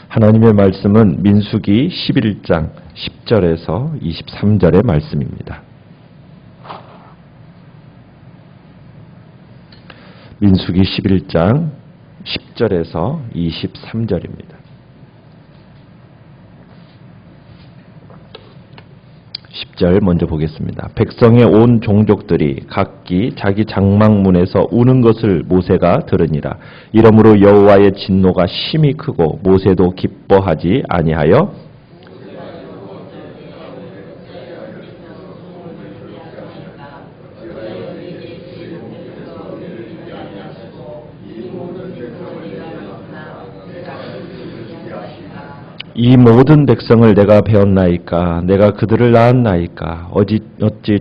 하나님의 말씀은 민수기 11장 10절에서 23절의 말씀입니다. 민수기 11장 10절에서 23절입니다. 10절 먼저 보겠습니다. 백성의 온 종족들이 각기 자기 장막문에서 우는 것을 모세가 들으니라. 이러므로 여호와의 진노가 심히 크고 모세도 기뻐하지 아니하여 이 모든 백성을 내가 배웠나이까 내가 그들을 낳았나이까 어찌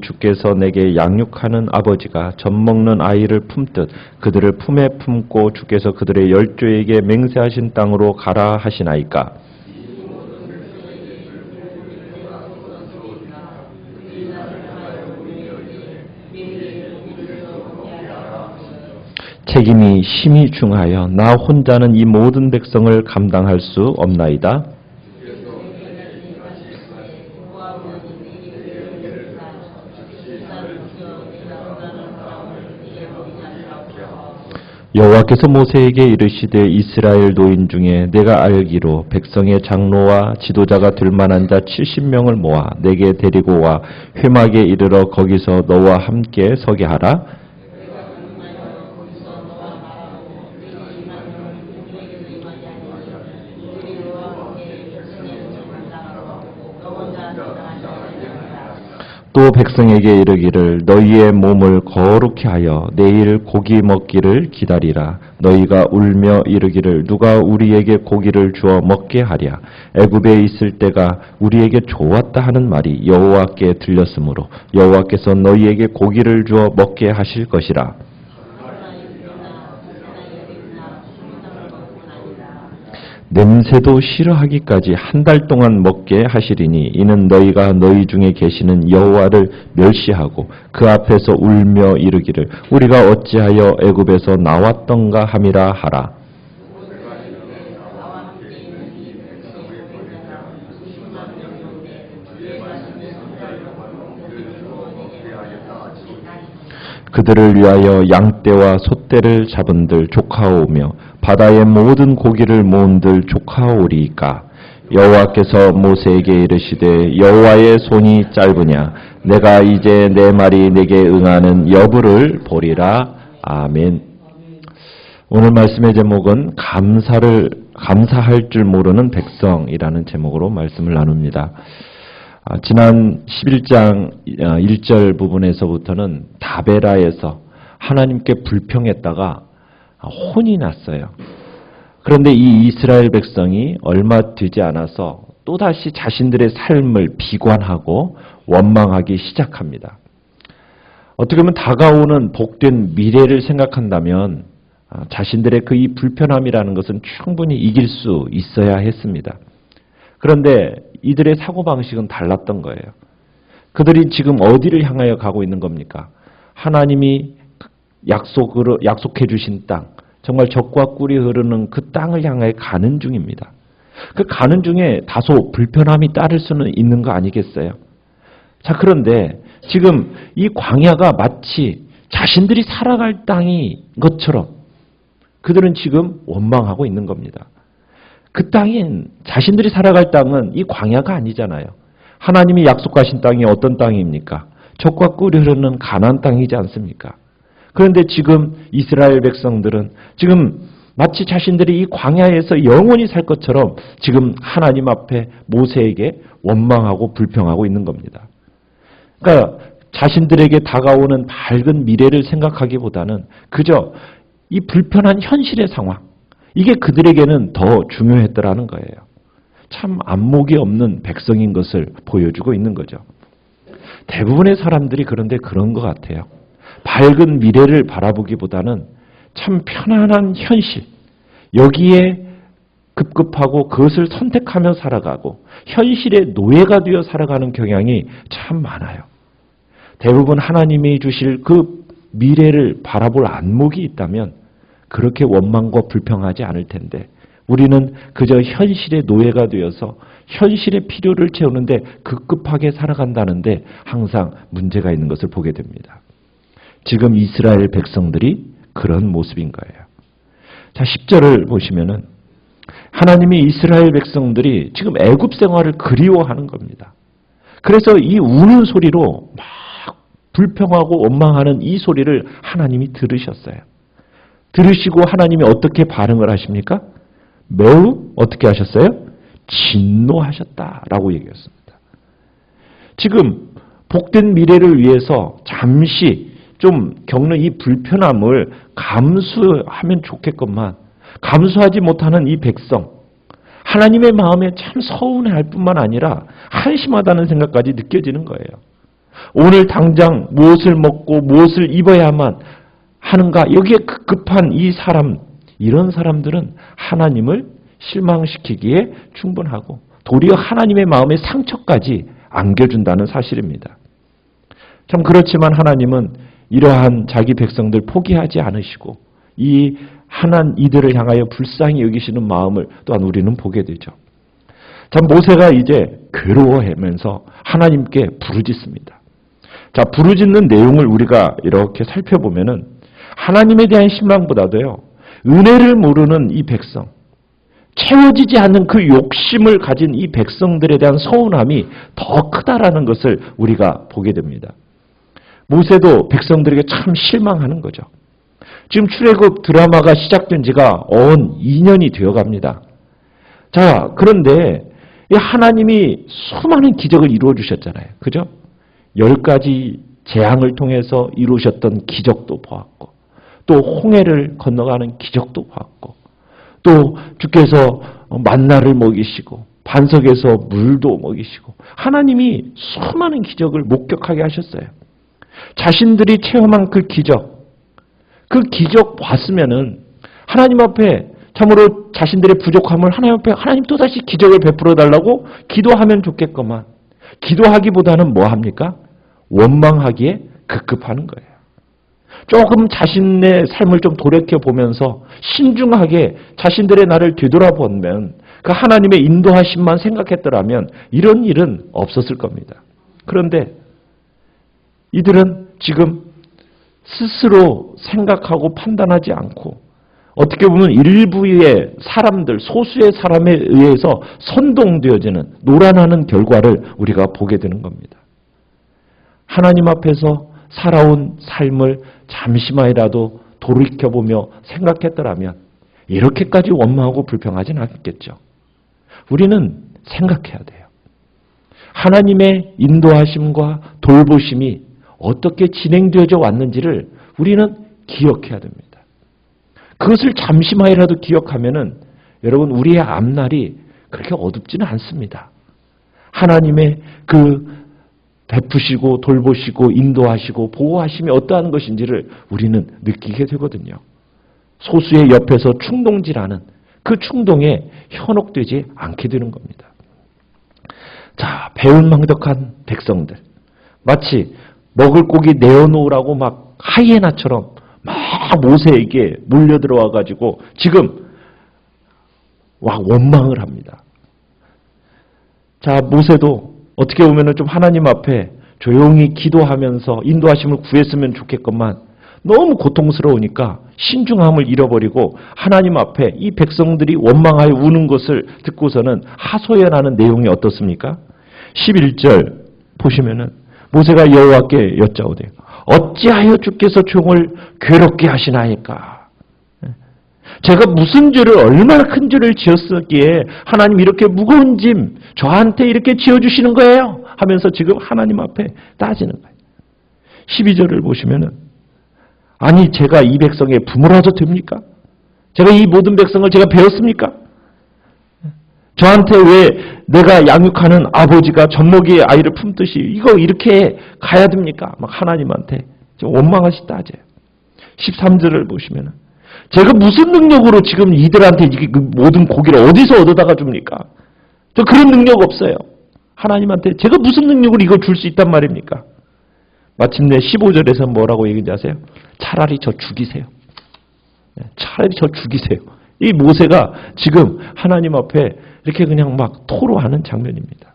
주께서 내게 양육하는 아버지가 젖먹는 아이를 품듯 그들을 품에 품고 주께서 그들의 열조에게 맹세하신 땅으로 가라 하시나이까. 책임이 심히 중하여 나 혼자는 이 모든 백성을 감당할 수 없나이다. 여호와께서 모세에게 이르시되 이스라엘 노인 중에 내가 알기로 백성의 장로와 지도자가 될 만한 자 70명을 모아 내게 데리고 와 회막에 이르러 거기서 너와 함께 서게 하라. 또 백성에게 이르기를 너희의 몸을 거룩히 하여 내일 고기 먹기를 기다리라. 너희가 울며 이르기를 누가 우리에게 고기를 주어 먹게 하랴. 애굽에 있을 때가 우리에게 좋았다 하는 말이 여호와께 들렸으므로 여호와께서 너희에게 고기를 주어 먹게 하실 것이라. 냄새도 싫어하기까지 한 달 동안 먹게 하시리니 이는 너희가 너희 중에 계시는 여호와를 멸시하고 그 앞에서 울며 이르기를 우리가 어찌하여 애굽에서 나왔던가 함이라 하라. 그들을 위하여 양떼와 소떼를 잡은들 조카오며 바다의 모든 고기를 모은들 조카오리이까. 여호와께서 모세에게 이르시되 여호와의 손이 짧으냐 내가 이제 내 말이 내게 응하는 여부를 보리라. 아멘. 오늘 말씀의 제목은 감사할 줄 모르는 백성이라는 제목으로 말씀을 나눕니다. 지난 11장 1절 부분에서부터는 다베라에서 하나님께 불평했다가 혼이 났어요. 그런데 이 이스라엘 백성이 얼마 되지 않아서 또다시 자신들의 삶을 비관하고 원망하기 시작합니다. 어떻게 보면 다가오는 복된 미래를 생각한다면 자신들의 그 이 불편함이라는 것은 충분히 이길 수 있어야 했습니다. 그런데 이들의 사고방식은 달랐던 거예요. 그들이 지금 어디를 향하여 가고 있는 겁니까? 하나님이 약속해 주신 땅, 정말 젖과 꿀이 흐르는 그 땅을 향하여 가는 중입니다. 그 가는 중에 다소 불편함이 따를 수는 있는 거 아니겠어요? 자, 그런데 지금 이 광야가 마치 자신들이 살아갈 땅인 것처럼 그들은 지금 원망하고 있는 겁니다. 그 땅인 자신들이 살아갈 땅은 이 광야가 아니잖아요. 하나님이 약속하신 땅이 어떤 땅입니까? 젖과 꿀이 흐르는 가나안 땅이지 않습니까? 그런데 지금 이스라엘 백성들은 지금 마치 자신들이 이 광야에서 영원히 살 것처럼 지금 하나님 앞에 모세에게 원망하고 불평하고 있는 겁니다. 그러니까 자신들에게 다가오는 밝은 미래를 생각하기보다는 그저 이 불편한 현실의 상황, 이게 그들에게는 더 중요했더라는 거예요. 참 안목이 없는 백성인 것을 보여주고 있는 거죠. 대부분의 사람들이 그런데 그런 것 같아요. 밝은 미래를 바라보기보다는 참 편안한 현실, 여기에 급급하고 그것을 선택하며 살아가고 현실의 노예가 되어 살아가는 경향이 참 많아요. 대부분 하나님이 주실 그 미래를 바라볼 안목이 있다면 그렇게 원망과 불평하지 않을 텐데 우리는 그저 현실의 노예가 되어서 현실의 필요를 채우는데 급급하게 살아간다는데 항상 문제가 있는 것을 보게 됩니다. 지금 이스라엘 백성들이 그런 모습인 거예요. 자, 10절을 보시면은 하나님이 이스라엘 백성들이 지금 애굽 생활을 그리워하는 겁니다. 그래서 이 우는 소리로 막 불평하고 원망하는 이 소리를 하나님이 들으셨어요. 들으시고 하나님이 어떻게 반응을 하십니까? 매우 어떻게 하셨어요? 진노하셨다라고 얘기했습니다. 지금 복된 미래를 위해서 잠시 좀 겪는 이 불편함을 감수하면 좋겠건만 감수하지 못하는 이 백성, 하나님의 마음에 참 서운해할 뿐만 아니라 한심하다는 생각까지 느껴지는 거예요. 오늘 당장 무엇을 먹고 무엇을 입어야만 하는가, 여기에 급급한 이 사람, 이런 사람들은 하나님을 실망시키기에 충분하고 도리어 하나님의 마음의 상처까지 안겨준다는 사실입니다. 참 그렇지만 하나님은 이러한 자기 백성들 포기하지 않으시고 이들을 향하여 불쌍히 여기시는 마음을 또한 우리는 보게 되죠. 참 모세가 이제 괴로워하면서 하나님께 부르짖습니다. 자, 부르짖는 내용을 우리가 이렇게 살펴보면은 하나님에 대한 실망보다도요, 은혜를 모르는 이 백성, 채워지지 않는 그 욕심을 가진 이 백성들에 대한 서운함이 더 크다라는 것을 우리가 보게 됩니다. 모세도 백성들에게 참 실망하는 거죠. 지금 출애굽 드라마가 시작된 지가 2년이 되어갑니다. 자, 그런데 하나님이 수많은 기적을 이루어 주셨잖아요. 그죠? 10가지 재앙을 통해서 이루셨던 기적도 보았고, 또 홍해를 건너가는 기적도 보았고, 또 주께서 만나를 먹이시고 반석에서 물도 먹이시고 하나님이 수많은 기적을 목격하게 하셨어요. 자신들이 체험한 그 기적 봤으면은 하나님 앞에 참으로 자신들의 부족함을 하나님 앞에 하나님 또다시 기적을 베풀어 달라고 기도하면 좋겠구만. 기도하기보다는 뭐 합니까? 원망하기에 급급하는 거예요. 조금 자신의 삶을 좀 돌이켜보면서 신중하게 자신들의 나를 되돌아보면 그 하나님의 인도하심만 생각했더라면 이런 일은 없었을 겁니다. 그런데 이들은 지금 스스로 생각하고 판단하지 않고 어떻게 보면 일부의 사람들, 소수의 사람에 의해서 선동되어지는 노란하는 결과를 우리가 보게 되는 겁니다. 하나님 앞에서 살아온 삶을 잠시만이라도 돌이켜보며 생각했더라면 이렇게까지 원망하고 불평하지는 않겠죠. 우리는 생각해야 돼요. 하나님의 인도하심과 돌보심이 어떻게 진행되어져 왔는지를 우리는 기억해야 됩니다. 그것을 잠시만이라도 기억하면은 여러분 우리의 앞날이 그렇게 어둡지는 않습니다. 하나님의 그 베푸시고 돌보시고 인도하시고 보호하심이 어떠한 것인지를 우리는 느끼게 되거든요. 소수의 옆에서 충동질하는 그 충동에 현혹되지 않게 되는 겁니다. 자, 배은망덕한 백성들, 마치 먹을 고기 내어놓으라고 막 하이에나처럼 막 모세에게 몰려들어와 가지고 지금 막 원망을 합니다. 자, 모세도 어떻게 보면은 좀 하나님 앞에 조용히 기도하면서 인도하심을 구했으면 좋겠건만 너무 고통스러우니까 신중함을 잃어버리고 하나님 앞에 이 백성들이 원망하여 우는 것을 듣고서는 하소연하는 내용이 어떻습니까? 11절 보시면은 모세가 여호와께 여짜오되 어찌하여 주께서 종을 괴롭게 하시나이까? 제가 무슨 죄를 얼마나 큰 죄를 지었었기에 하나님 이렇게 무거운 짐 저한테 이렇게 지어주시는 거예요? 하면서 지금 하나님 앞에 따지는 거예요. 12절을 보시면은 아니 제가 이 백성의 부모라도 됩니까? 제가 이 모든 백성을 제가 배웠습니까? 저한테 왜 내가 양육하는 아버지가 젖먹이의 아이를 품듯이 이거 이렇게 가야 됩니까? 막 하나님한테 원망하시 따져요. 13절을 보시면은 제가 무슨 능력으로 지금 이들한테 그 모든 고기를 어디서 얻어다가 줍니까? 저 그런 능력 없어요. 하나님한테 제가 무슨 능력으로 이걸 줄 수 있단 말입니까? 마침내 15절에서 뭐라고 얘기인지 아세요? 차라리 저 죽이세요. 차라리 저 죽이세요. 이 모세가 지금 하나님 앞에 이렇게 그냥 막 토로하는 장면입니다.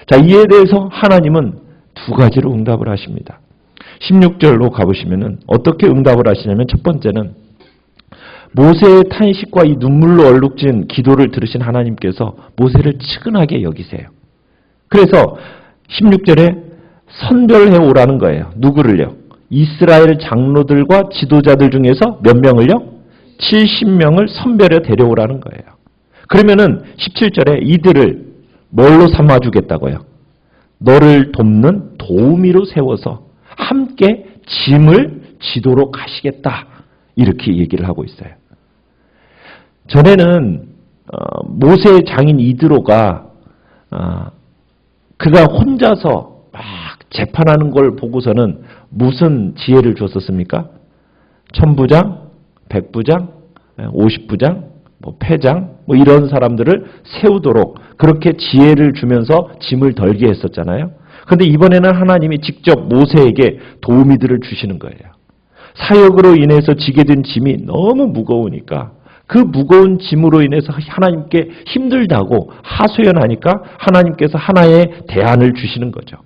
자, 이에 대해서 하나님은 두 가지로 응답을 하십니다. 16절로 가보시면은 어떻게 응답을 하시냐면 첫 번째는 모세의 탄식과 이 눈물로 얼룩진 기도를 들으신 하나님께서 모세를 측은하게 여기세요. 그래서 16절에 선별해 오라는 거예요. 누구를요? 이스라엘 장로들과 지도자들 중에서 몇 명을요? 70명을 선별해 데려오라는 거예요. 그러면은 17절에 이들을 뭘로 삼아주겠다고요? 너를 돕는 도우미로 세워서 함께 짐을 지도로 가시겠다. 이렇게 얘기를 하고 있어요. 전에는 모세의 장인 이드로가 그가 혼자서 막 재판하는 걸 보고서는 무슨 지혜를 줬었습니까? 천부장, 백부장, 50부장, 패장 이런 사람들을 세우도록 그렇게 지혜를 주면서 짐을 덜게 했었잖아요. 그런데 이번에는 하나님이 직접 모세에게 도우미들을 주시는 거예요. 사역으로 인해서 지게 된 짐이 너무 무거우니까 그 무거운 짐으로 인해서 하나님께 힘들다고 하소연하니까 하나님께서 하나의 대안을 주시는 거죠.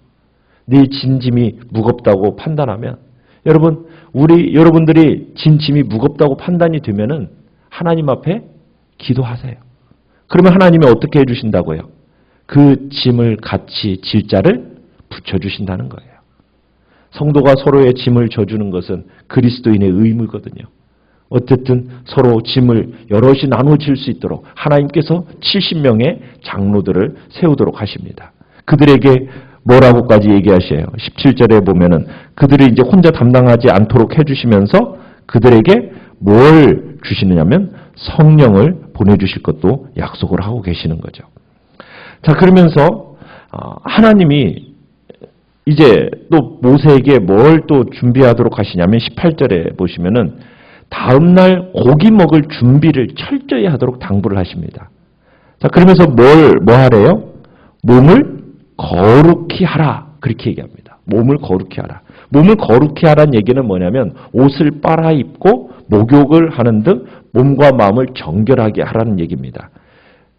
네 진 짐이 무겁다고 판단하면 여러분들이 진 짐이 무겁다고 판단이 되면은 하나님 앞에 기도하세요. 그러면 하나님이 어떻게 해주신다고요? 그 짐을 같이 질 자를 붙여주신다는 거예요. 성도가 서로의 짐을 져주는 것은 그리스도인의 의무거든요. 어쨌든 서로 짐을 여럿이 나눠질 수 있도록 하나님께서 70명의 장로들을 세우도록 하십니다. 그들에게 뭐라고까지 얘기하셔요? 17절에 보면은 그들이 이제 혼자 담당하지 않도록 해주시면서 그들에게 뭘 주시느냐면 성령을 보내주실 것도 약속을 하고 계시는 거죠. 자, 그러면서 하나님이 이제 또 모세에게 뭘 또 준비하도록 하시냐면 18절에 보시면은 다음날 고기 먹을 준비를 철저히 하도록 당부를 하십니다. 자, 그러면서 뭐 하래요? 몸을 거룩히 하라. 그렇게 얘기합니다. 몸을 거룩히 하라. 몸을 거룩히 하라는 얘기는 뭐냐면 옷을 빨아입고 목욕을 하는 등 몸과 마음을 정결하게 하라는 얘기입니다.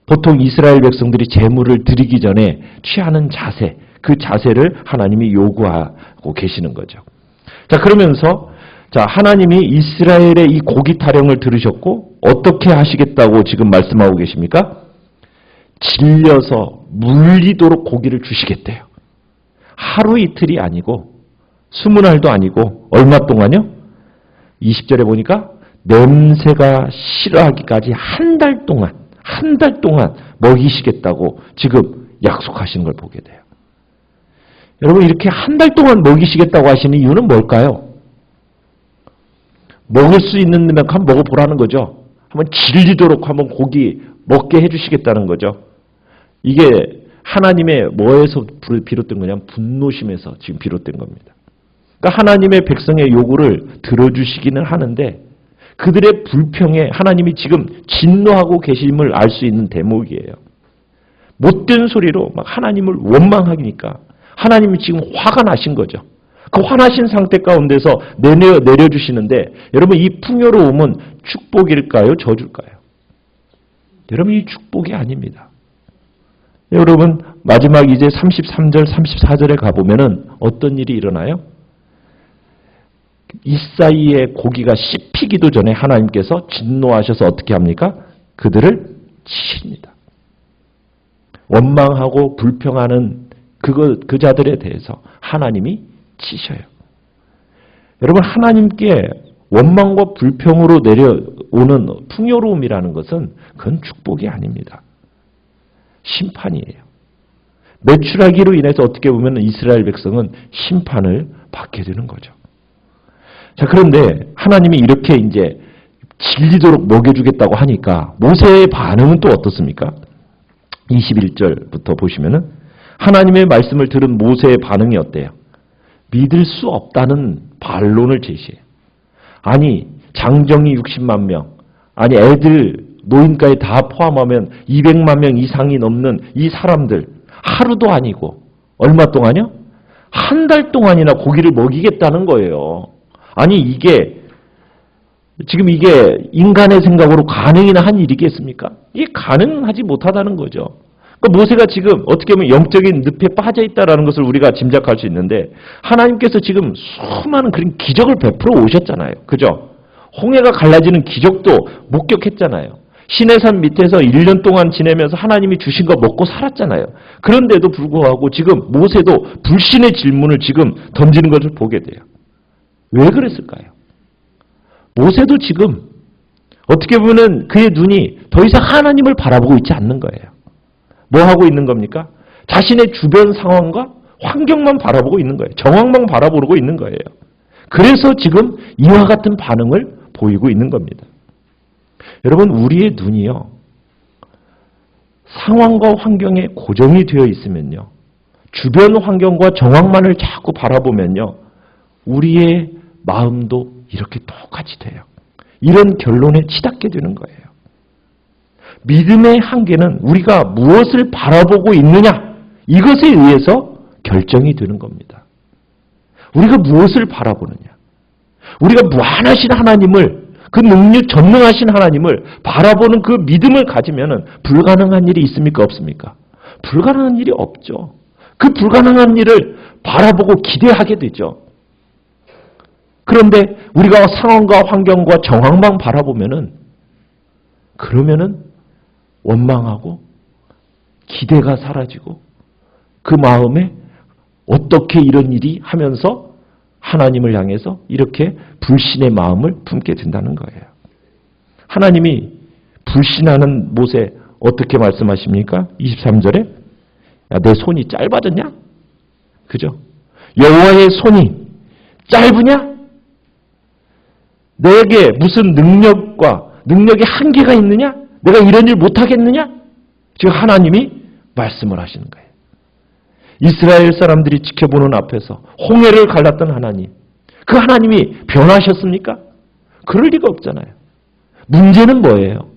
보통 이스라엘 백성들이 제물을 드리기 전에 취하는 자세, 그 자세를 하나님이 요구하고 계시는 거죠. 자, 그러면서 하나님이 이스라엘의 이 고기 타령을 들으셨고 어떻게 하시겠다고 지금 말씀하고 계십니까? 질려서 물리도록 고기를 주시겠대요. 하루 이틀이 아니고 20날도 아니고 얼마 동안요? 20절에 보니까 냄새가 싫어하기까지 한 달 동안 먹이시겠다고 지금 약속하시는 걸 보게 돼요. 여러분, 이렇게 한 달 동안 먹이시겠다고 하시는 이유는 뭘까요? 먹을 수 있는 데만 한번 먹어보라는 거죠. 한번 질리도록 한번 고기 먹게 해주시겠다는 거죠. 이게 하나님의 뭐에서 비롯된 거냐면 분노심에서 지금 비롯된 겁니다. 그러니까 하나님의 백성의 요구를 들어주시기는 하는데 그들의 불평에 하나님이 지금 진노하고 계심을 알 수 있는 대목이에요. 못된 소리로 막 하나님을 원망하니까 하나님이 지금 화가 나신 거죠. 그 화나신 상태 가운데서 내려주시는데 여러분, 이 풍요로움은 축복일까요? 저주일까요? 여러분, 이 축복이 아닙니다. 여러분, 마지막 이제 33절, 34절에 가보면은 어떤 일이 일어나요? 이 사이에 고기가 씹히기도 전에 하나님께서 진노하셔서 어떻게 합니까? 그들을 치십니다. 원망하고 불평하는 그 자들에 대해서 하나님이 치셔요. 여러분, 하나님께 원망과 불평으로 내려오는 풍요로움이라는 것은 그건 축복이 아닙니다. 심판이에요. 매출하기로 인해서 어떻게 보면 이스라엘 백성은 심판을 받게 되는 거죠. 자, 그런데 하나님이 이렇게 이제 질리도록 먹여주겠다고 하니까 모세의 반응은 또 어떻습니까? 21절부터 보시면은 하나님의 말씀을 들은 모세의 반응이 어때요? 믿을 수 없다는 반론을 제시해요. 아니, 장정이 60만 명, 아니 애들, 노인까지 다 포함하면 200만 명 이상이 넘는 이 사람들 하루도 아니고 얼마 동안요? 한 달 동안이나 고기를 먹이겠다는 거예요. 아니, 이게 지금 이게 인간의 생각으로 가능이나 한 일이겠습니까? 이게 가능하지 못하다는 거죠. 그러니까 모세가 지금 어떻게 보면 영적인 늪에 빠져 있다는 것을 우리가 짐작할 수 있는데 하나님께서 지금 수많은 그런 기적을 베풀어 오셨잖아요. 그죠? 홍해가 갈라지는 기적도 목격했잖아요. 시내산 밑에서 1년 동안 지내면서 하나님이 주신 거 먹고 살았잖아요. 그런데도 불구하고 지금 모세도 불신의 질문을 지금 던지는 것을 보게 돼요. 왜 그랬을까요? 모세도 지금 어떻게 보면 그의 눈이 더 이상 하나님을 바라보고 있지 않는 거예요. 뭐 하고 있는 겁니까? 자신의 주변 상황과 환경만 바라보고 있는 거예요. 정황만 바라보고 있는 거예요. 그래서 지금 이와 같은 반응을 보이고 있는 겁니다. 여러분, 우리의 눈이요, 상황과 환경에 고정이 되어 있으면요, 주변 환경과 정황만을 자꾸 바라보면요, 우리의 마음도 이렇게 똑같이 돼요. 이런 결론에 치닫게 되는 거예요. 믿음의 한계는 우리가 무엇을 바라보고 있느냐, 이것에 의해서 결정이 되는 겁니다. 우리가 무엇을 바라보느냐, 우리가 무한하신 하나님을, 그 능력 전능하신 하나님을 바라보는 그 믿음을 가지면 불가능한 일이 있습니까? 없습니까? 불가능한 일이 없죠. 그 불가능한 일을 바라보고 기대하게 되죠. 그런데 우리가 상황과 환경과 정황만 바라보면은, 그러면은 원망하고 기대가 사라지고 그 마음에 어떻게 이런 일이 하면서 하나님을 향해서 이렇게 불신의 마음을 품게 된다는 거예요. 하나님이 불신하는 모세 어떻게 말씀하십니까? 23절에 야, 내 손이 짧아졌냐? 그죠? 여호와의 손이 짧으냐? 내게 무슨 능력의 한계가 있느냐? 내가 이런 일 못하겠느냐? 지금 하나님이 말씀을 하시는 거예요. 이스라엘 사람들이 지켜보는 앞에서 홍해를 갈랐던 하나님, 그 하나님이 변하셨습니까? 그럴 리가 없잖아요. 문제는 뭐예요?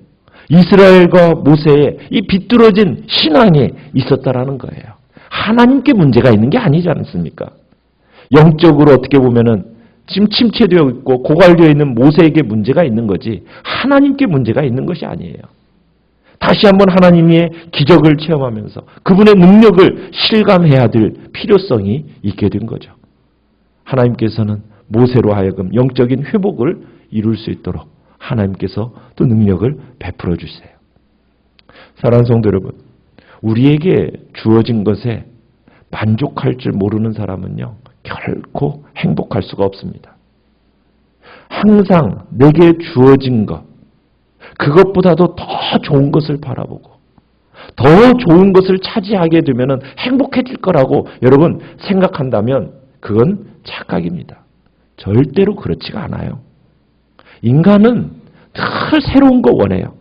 이스라엘과 모세의 이 비뚤어진 신앙이 있었다라는 거예요. 하나님께 문제가 있는 게 아니지 않습니까? 영적으로 어떻게 보면은 지금 침체되어 있고 고갈되어 있는 모세에게 문제가 있는 거지 하나님께 문제가 있는 것이 아니에요. 다시 한번 하나님의 기적을 체험하면서 그분의 능력을 실감해야 될 필요성이 있게 된 거죠. 하나님께서는 모세로 하여금 영적인 회복을 이룰 수 있도록 하나님께서 또 능력을 베풀어 주세요. 사랑하는 성도 여러분, 우리에게 주어진 것에 만족할 줄 모르는 사람은요, 결코 행복할 수가 없습니다. 항상 내게 주어진 것, 그것보다도 더 좋은 것을 바라보고 더 좋은 것을 차지하게 되면 행복해질 거라고 여러분 생각한다면 그건 착각입니다. 절대로 그렇지가 않아요. 인간은 늘 새로운 거 원해요.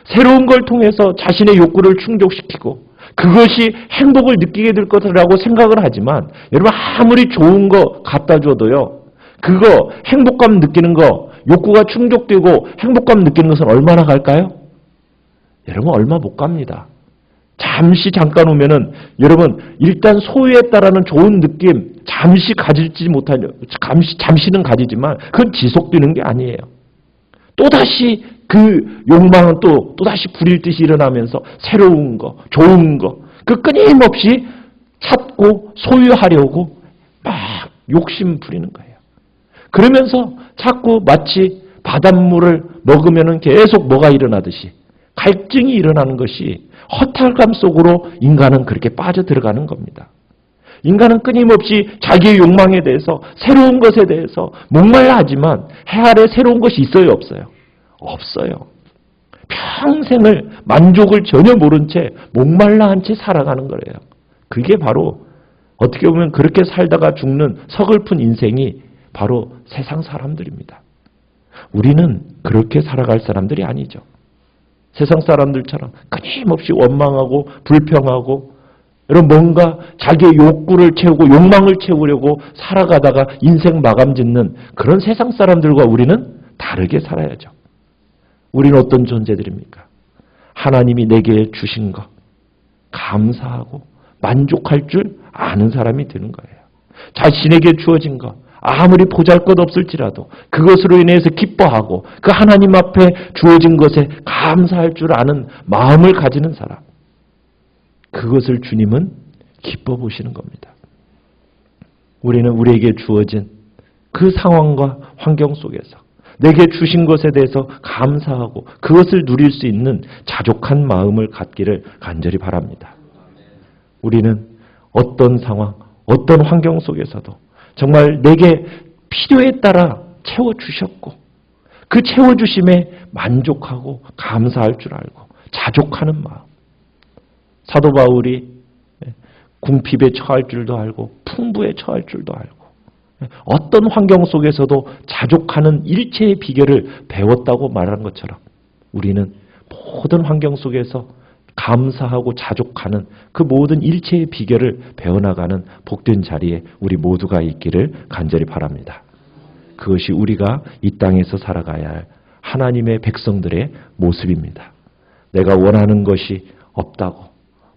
새로운 걸 통해서 자신의 욕구를 충족시키고 그것이 행복을 느끼게 될 것이라고 생각을 하지만 여러분 아무리 좋은 거 갖다 줘도요, 그거 행복감 느끼는 거, 욕구가 충족되고 행복감 느끼는 것은 얼마나 갈까요? 여러분 얼마 못 갑니다. 잠깐 오면은 여러분 일단 소유에 따라는 좋은 느낌 잠시 가질지 못하냐, 잠시는 가지지만 그건 지속되는 게 아니에요. 또다시 그 욕망은 또다시 불일 듯이 일어나면서 새로운 거, 좋은 거, 그 끊임없이 찾고 소유하려고 막 욕심 부리는 거예요. 그러면서 자꾸 마치 바닷물을 먹으면 계속 뭐가 일어나듯이 갈증이 일어나는 것이 허탈감 속으로 인간은 그렇게 빠져들어가는 겁니다. 인간은 끊임없이 자기의 욕망에 대해서 새로운 것에 대해서 목말라 하지만 해 아래 새로운 것이 있어요, 없어요? 없어요. 평생을 만족을 전혀 모른 채 목말라 한 채 살아가는 거예요. 그게 바로 어떻게 보면 그렇게 살다가 죽는 서글픈 인생이 바로 세상 사람들입니다. 우리는 그렇게 살아갈 사람들이 아니죠. 세상 사람들처럼 끊임없이 원망하고 불평하고 여러분 뭔가 자기의 욕구를 채우고 욕망을 채우려고 살아가다가 인생 마감 짓는 그런 세상 사람들과 우리는 다르게 살아야죠. 우리는 어떤 존재들입니까? 하나님이 내게 주신 것 감사하고 만족할 줄 아는 사람이 되는 거예요. 자신에게 주어진 것 아무리 보잘것없을지라도 그것으로 인해서 기뻐하고 그 하나님 앞에 주어진 것에 감사할 줄 아는 마음을 가지는 사람, 그것을 주님은 기뻐 보시는 겁니다. 우리는 우리에게 주어진 그 상황과 환경 속에서 내게 주신 것에 대해서 감사하고 그것을 누릴 수 있는 자족한 마음을 갖기를 간절히 바랍니다. 우리는 어떤 상황, 어떤 환경 속에서도 정말 내게 필요에 따라 채워주셨고 그 채워주심에 만족하고 감사할 줄 알고 자족하는 마음. 사도 바울이 궁핍에 처할 줄도 알고 풍부에 처할 줄도 알고 어떤 환경 속에서도 자족하는 일체의 비결을 배웠다고 말하는 것처럼 우리는 모든 환경 속에서 감사하고 자족하는 그 모든 일체의 비결을 배워나가는 복된 자리에 우리 모두가 있기를 간절히 바랍니다. 그것이 우리가 이 땅에서 살아가야 할 하나님의 백성들의 모습입니다. 내가 원하는 것이 없다고,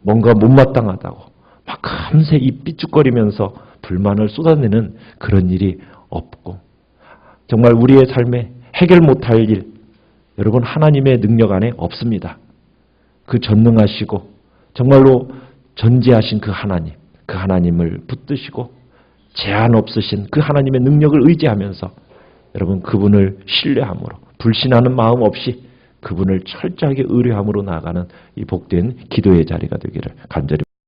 뭔가 못마땅하다고 막 금세 입 삐죽거리면서 불만을 쏟아내는 그런 일이 없고, 정말 우리의 삶에 해결 못할 일, 여러분 하나님의 능력 안에 없습니다. 그 전능하시고 정말로 전지하신 그 하나님을 붙드시고 제한 없으신 그 하나님의 능력을 의지하면서 여러분 그분을 신뢰함으로 불신하는 마음 없이 그분을 철저하게 의뢰함으로 나아가는 이 복된 기도의 자리가 되기를 간절히